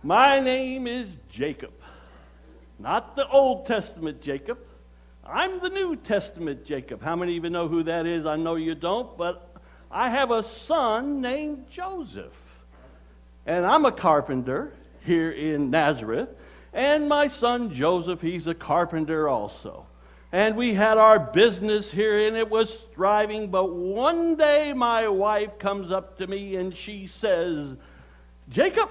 My name is Jacob. Not the Old Testament Jacob. I'm the New Testament Jacob. How many even know who that is? I know you don't, but I have a son named Joseph. And I'm a carpenter here in Nazareth. And my son Joseph, he's a carpenter also. And we had our business here, and it was thriving. But one day my wife comes up to me and she says, Jacob,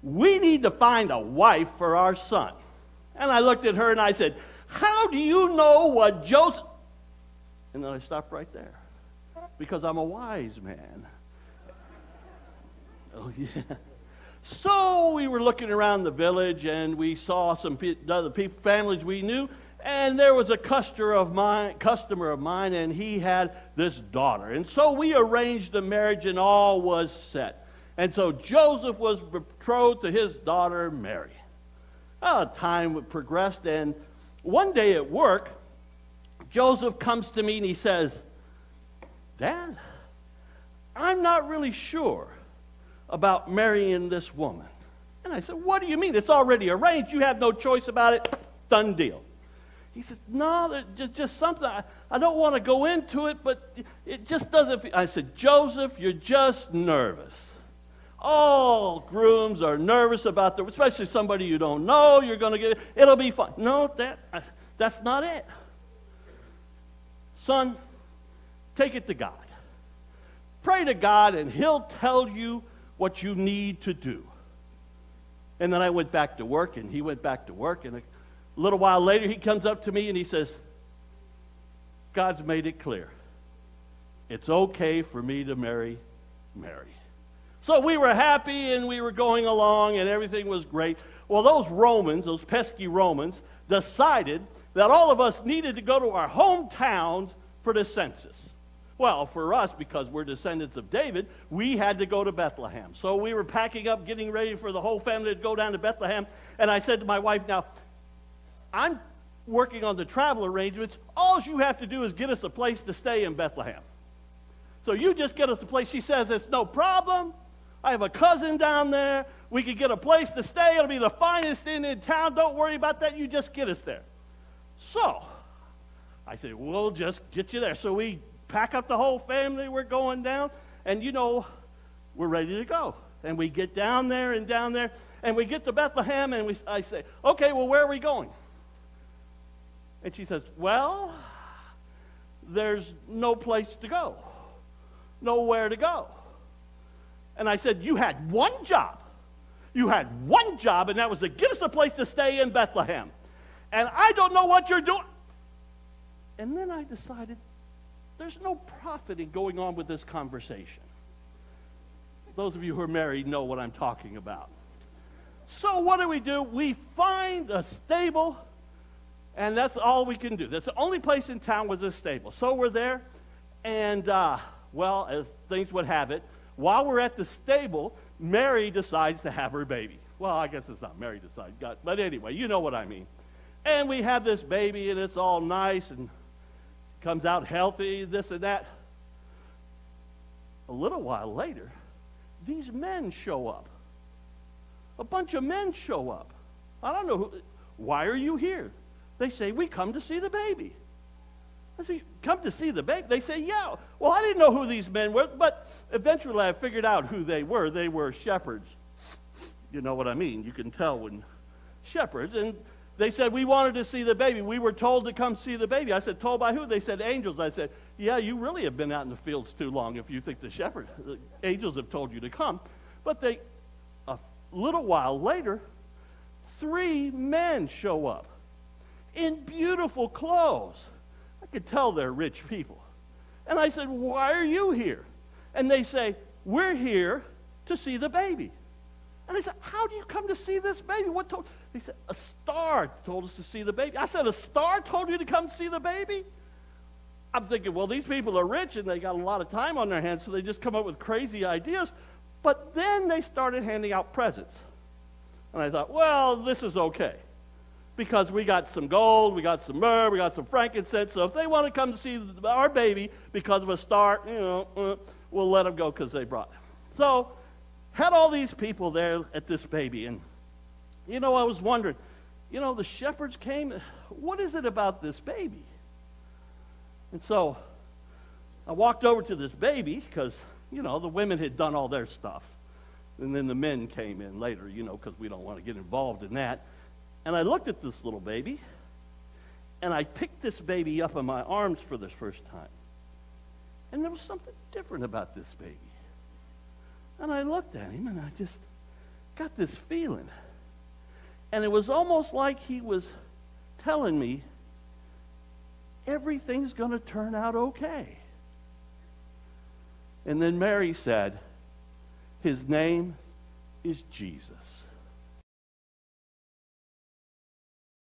we need to find a wife for our son. And I looked at her and I said, how do you know what Joseph... And then I stopped right there. Because I'm a wise man. Oh, yeah. So we were looking around the village and we saw some other families we knew. And there was a customer of mine, and he had this daughter. And so we arranged the marriage and all was set. And so Joseph was betrothed to his daughter, Mary. Time progressed, and one day at work, Joseph comes to me and he says, Dad, I'm not really sure about marrying this woman. And I said, what do you mean? It's already arranged. You have no choice about it. Done deal. He says, no, just something. I don't want to go into it, but it just doesn't feel. I said, Joseph, you're just nervous. All grooms are nervous about especially somebody you don't know. You're going to get, it'll be fine. No, that's not it. Son, take it to God. Pray to God, and He'll tell you what you need to do. And then I went back to work, and he went back to work, and a little while later he comes up to me and he says, God's made it clear. It's okay for me to marry Mary. So we were happy, and we were going along, and everything was great. Well, those pesky Romans, decided that all of us needed to go to our hometowns for the census. Well, for us, because we're descendants of David, we had to go to Bethlehem. So we were packing up, getting ready for the whole family to go down to Bethlehem. And I said to my wife, now, I'm working on the travel arrangements. All you have to do is get us a place to stay in Bethlehem. So you just get us a place. She says, it's no problem. I have a cousin down there. We could get a place to stay. It'll be the finest inn in town. Don't worry about that. You just get us there. So I said, we'll just get you there. So we pack up the whole family. We're going down. And, we're ready to go. And we get down there. And we get to Bethlehem. And I say, okay, well, where are we going? And she says, well, there's no place to go. Nowhere to go. And I said, you had one job. You had one job, and that was to get us a place to stay in Bethlehem. And I don't know what you're doing. And then I decided there's no profit in going on with this conversation. Those of you who are married know what I'm talking about. So what do? We find a stable, and that's all we can do. That's the only place in town was a stable. So we're there, and, well, as things would have it, while we're at the stable, Mary decides to have her baby. Well, I guess it's not Mary decides, but anyway, you know what I mean. And we have this baby, and it's all nice, and comes out healthy, this and that. A little while later, these men show up. A bunch of men show up. I don't know, why are you here? They say, we come to see the baby. I say, come to see the baby? They say, yeah. Well, I didn't know who these men were, but eventually I figured out who they were. They were shepherds. You know what I mean? You can tell when shepherds. And they said, we wanted to see the baby. We were told to come see the baby. I said, told by who? They said, angels. I said, yeah, you really have been out in the fields too long if you think the angels have told you to come. But a little while later, 3 men show up in beautiful clothes. I could tell they're rich people. And I said, why are you here? And they say, we're here to see the baby. And I said, how do you come to see this baby? What told? They said, a star told us to see the baby. I said, a star told you to come see the baby? I'm thinking, well, these people are rich and they got a lot of time on their hands, so they just come up with crazy ideas. But then they started handing out presents. And I thought, well, this is okay. Because we got some gold, we got some myrrh, we got some frankincense. So if they want to come to see our baby because of a star, we'll let them go because they brought it. So had all these people there at this baby. And, I was wondering, the shepherds came. What is it about this baby? And so I walked over to this baby because, the women had done all their stuff. And then the men came in later, because we don't want to get involved in that. And I looked at this little baby, and I picked this baby up in my arms for the first time. And there was something different about this baby. And I looked at him, and I just got this feeling. And it was almost like he was telling me, everything's going to turn out okay. And then Mary said, his name is Jesus.